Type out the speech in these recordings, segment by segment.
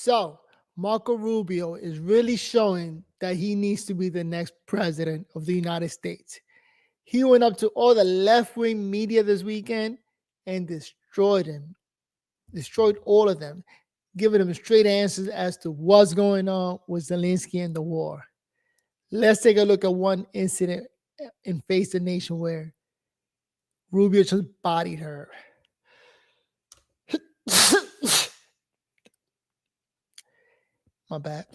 So Marco Rubio is really showing that he needs to be the next president of the United States. He went up to all the left-wing media this weekend and destroyed all of them, giving them straight answers as to what's going on with Zelenskyy and the war. Let's take a look at one incident in Face the Nation where Rubio just bodied her. My bad.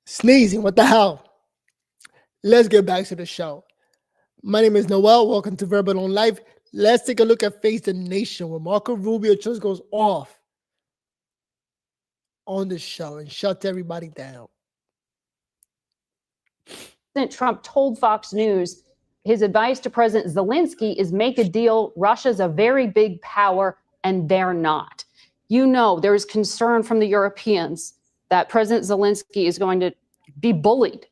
Sneezing, what the hell? Let's get back to the show. My name is Noel. Welcome to Verbal on Life. Let's take a look at Face the Nation where Marco Rubio just goes off on the show and shuts everybody down. President Trump told Fox News his advice to President Zelenskyy is make a deal. Russia's a very big power and they're not. You know, there's concern from the Europeans that President Zelenskyy is going to be bullied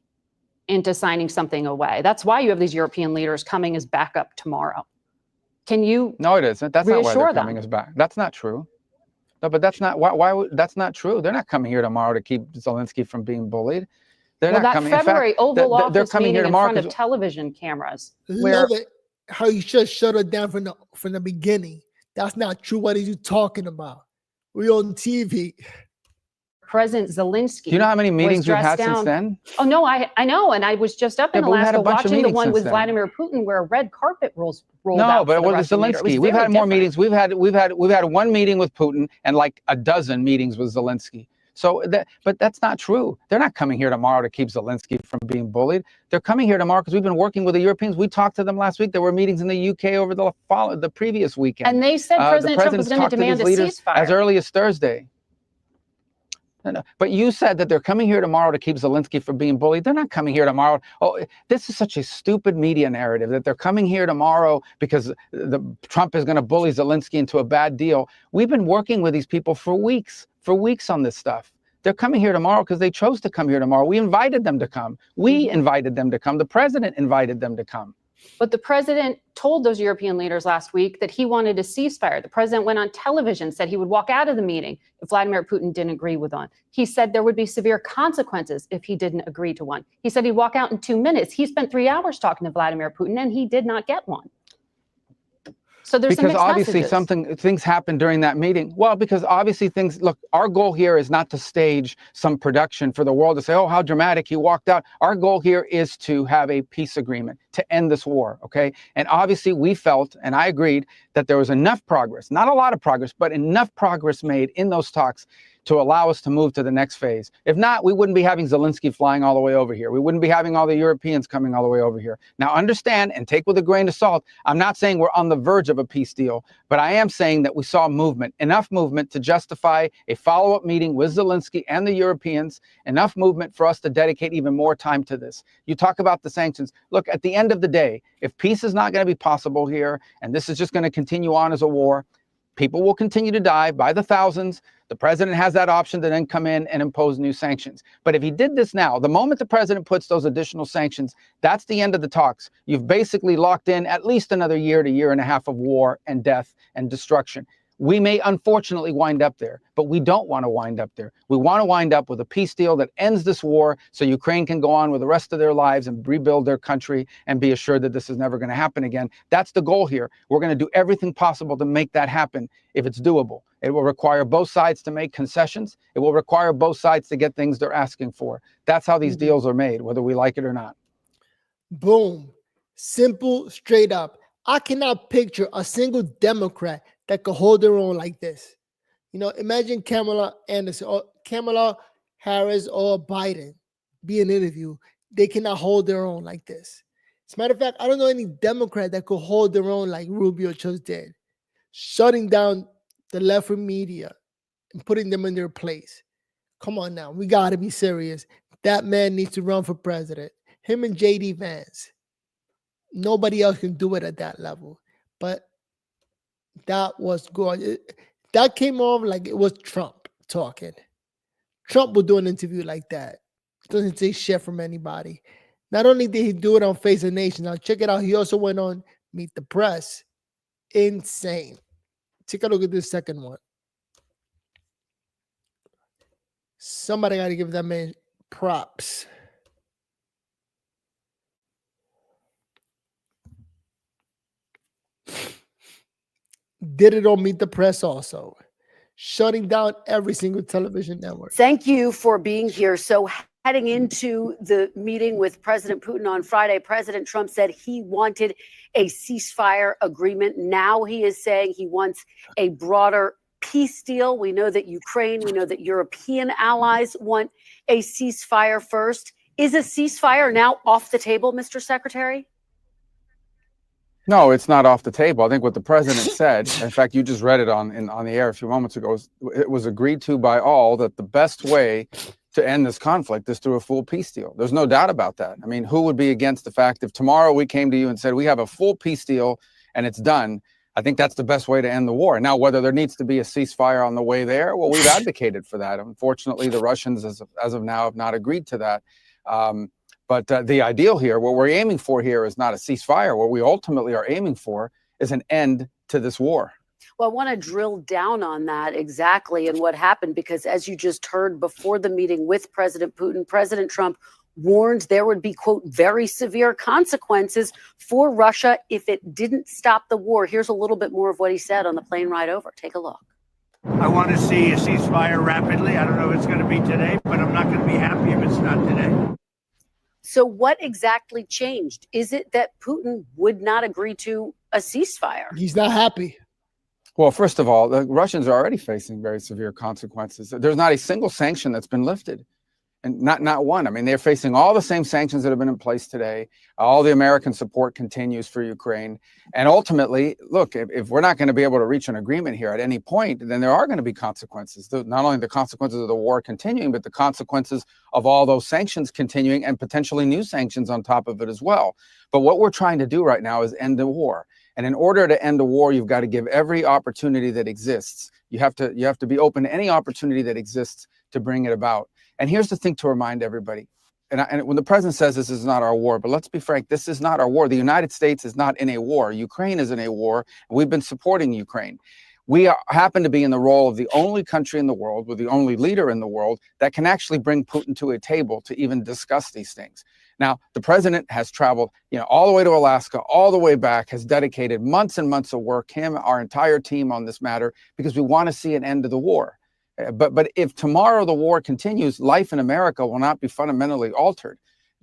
into signing something away. That's why you have these European leaders coming as backup tomorrow. Can you? No, it isn't. That's not why they're coming them? as back. That's not true. No, but that's not why that's not true. They're not coming here tomorrow to keep Zelenskyy from being bullied. They're not coming. February Oval Office meeting here in front of television cameras. Love it how you just shut it down from the beginning. That's not true. What are you talking about? We're on TV. President Zelenskyy. Do you know how many meetings we've had since then? Oh no, I know, and I was just up in Alaska watching the one with Vladimir Putin where a red carpet rolled out. No, but it was Zelenskyy. We've had more meetings. We've had one meeting with Putin and like a dozen meetings with Zelenskyy. So but that's not true. They're not coming here tomorrow to keep Zelenskyy from being bullied. They're coming here tomorrow because we've been working with the Europeans. We talked to them last week. There were meetings in the UK over the previous weekend. And they said President Trump was going to demand a ceasefire as early as Thursday. No. But you said that they're coming here tomorrow to keep Zelenskyy from being bullied. They're not coming here tomorrow. Oh, this is such a stupid media narrative that they're coming here tomorrow because Trump is going to bully Zelenskyy into a bad deal. We've been working with these people for weeks on this stuff. They're coming here tomorrow because they chose to come here tomorrow. We invited them to come. We invited them to come. The president invited them to come. But the president told those European leaders last week that he wanted a ceasefire. The president went on television, said he would walk out of the meeting if Vladimir Putin didn't agree with one. He said there would be severe consequences if he didn't agree to one. He said he'd walk out in 2 minutes. He spent 3 hours talking to Vladimir Putin and he did not get one. So there's because some mixed obviously things happened during that meeting. Well, because obviously look, our goal here is not to stage some production for the world to say, oh, how dramatic, he walked out. Our goal here is to have a peace agreement to end this war, okay? And obviously we felt, and I agreed, that there was enough progress, not a lot of progress, but enough progress made in those talks to allow us to move to the next phase. If not, we wouldn't be having Zelenskyy flying all the way over here. We wouldn't be having all the Europeans coming all the way over here. Now understand and take with a grain of salt, I'm not saying we're on the verge of a peace deal, but I am saying that we saw movement, enough movement to justify a follow-up meeting with Zelenskyy and the Europeans, enough movement for us to dedicate even more time to this. You talk about the sanctions. Look, at the end of the day, if peace is not going to be possible here, and this is just going to continue on as a war, people will continue to die by the thousands. The president has that option to then come in and impose new sanctions. But if he did this now, the moment the president puts those additional sanctions, that's the end of the talks. You've basically locked in at least another year to year and a half of war and death and destruction. We may unfortunately wind up there, but we don't want to wind up there. We want to wind up with a peace deal that ends this war so Ukraine can go on with the rest of their lives and rebuild their country and be assured that this is never going to happen again. That's the goal here. We're going to do everything possible to make that happen if it's doable. It will require both sides to make concessions. It will require both sides to get things they're asking for. That's how these deals are made, whether we like it or not. Boom. Simple, straight up. I cannot picture a single Democrat that could hold their own like this. You know, imagine Kamala Anderson or Kamala Harris or Biden being interviewed. They cannot hold their own like this. As a matter of fact, I don't know any Democrat that could hold their own like Rubio just did, shutting down the left-wing media and putting them in their place. Come on now, we got to be serious. That man needs to run for president. Him and J.D. Vance. Nobody else can do it at that level. But that was good. That came off like it was Trump talking. Trump would do an interview like that. Doesn't take shit from anybody. Not only did he do it on Face the Nation, now check it out. He also went on Meet the Press. Insane. Take a look at this second one. Somebody got to give that man props. Did it on Meet the Press also. Shutting down every single television network. Thank you for being here. So heading into the meeting with President Putin on Friday, President Trump said he wanted a ceasefire agreement. Now he is saying he wants a broader peace deal. We know that Ukraine, we know that European allies want a ceasefire first. Is a ceasefire now off the table, Mr. Secretary? No, it's not off the table. I think what the president said, in fact, you just read it on the air a few moments ago, it was agreed to by all that the best way to end this conflict is through a full peace deal. There's no doubt about that. I mean, who would be against the fact if tomorrow we came to you and said we have a full peace deal and it's done? I think that's the best way to end the war. Now, whether there needs to be a ceasefire on the way there, well, we've advocated for that. Unfortunately, the Russians, as of now, have not agreed to that. But the ideal here, what we're aiming for here is not a ceasefire. What we ultimately are aiming for is an end to this war. Well, I want to drill down on that exactly and what happened, because as you just heard before the meeting with President Putin, President Trump warned there would be, quote, very severe consequences for Russia if it didn't stop the war. Here's a little bit more of what he said on the plane ride over. Take a look. I want to see a ceasefire rapidly. I don't know if it's going to be today, but I'm not going to be happy if it's not today. So what exactly changed? Is it that Putin would not agree to a ceasefire? He's not happy. Well, first of all, the Russians are already facing very severe consequences. There's not a single sanction that's been lifted. And not one. I mean, they're facing all the same sanctions that have been in place today. All the American support continues for Ukraine. And ultimately, look, if we're not going to be able to reach an agreement here at any point, then there are going to be consequences. Not only the consequences of the war continuing, but the consequences of all those sanctions continuing and potentially new sanctions on top of it as well. But what we're trying to do right now is end the war. And in order to end the war, you've got to give every opportunity that exists. You have to be open to any opportunity that exists to bring it about. And here's the thing to remind everybody. And when the president says this is not our war, but let's be frank, this is not our war. The United States is not in a war. Ukraine is in a war. And we've been supporting Ukraine. We happen to be in the role of the only country in the world, with the only leader in the world, that can actually bring Putin to a table to even discuss these things. Now, the president has traveled, all the way to Alaska, all the way back, has dedicated months and months of work, him, our entire team on this matter, because we want to see an end to the war. But if tomorrow the war continues, life in America will not be fundamentally altered.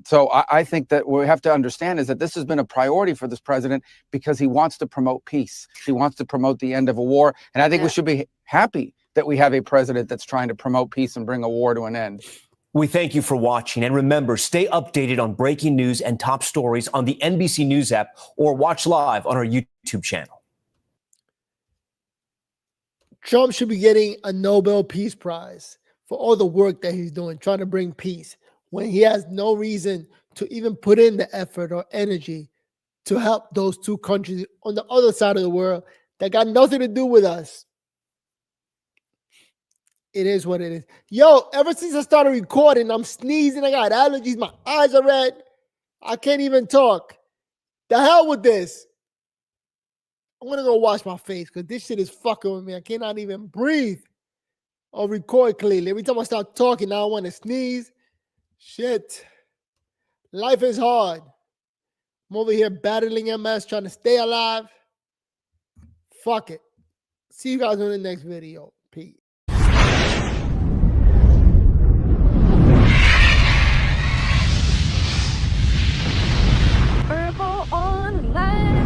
So I think that what we have to understand is that this has been a priority for this president because he wants to promote peace. He wants to promote the end of a war. And I think we should be happy that we have a president that's trying to promote peace and bring a war to an end. We thank you for watching. And remember, stay updated on breaking news and top stories on the NBC News app or watch live on our YouTube channel. Trump should be getting a Nobel Peace Prize for all the work that he's doing, trying to bring peace, when he has no reason to even put in the effort or energy to help those two countries on the other side of the world that got nothing to do with us. It is what it is. Yo, ever since I started recording, I'm sneezing. I got allergies. My eyes are red. I can't even talk. The hell with this. I'm going to go wash my face because this shit is fucking with me. I cannot even breathe or record clearly. Every time I start talking, now I want to sneeze. Shit. Life is hard. I'm over here battling MS, trying to stay alive. Fuck it. See you guys on the next video. Peace. Purple on the line.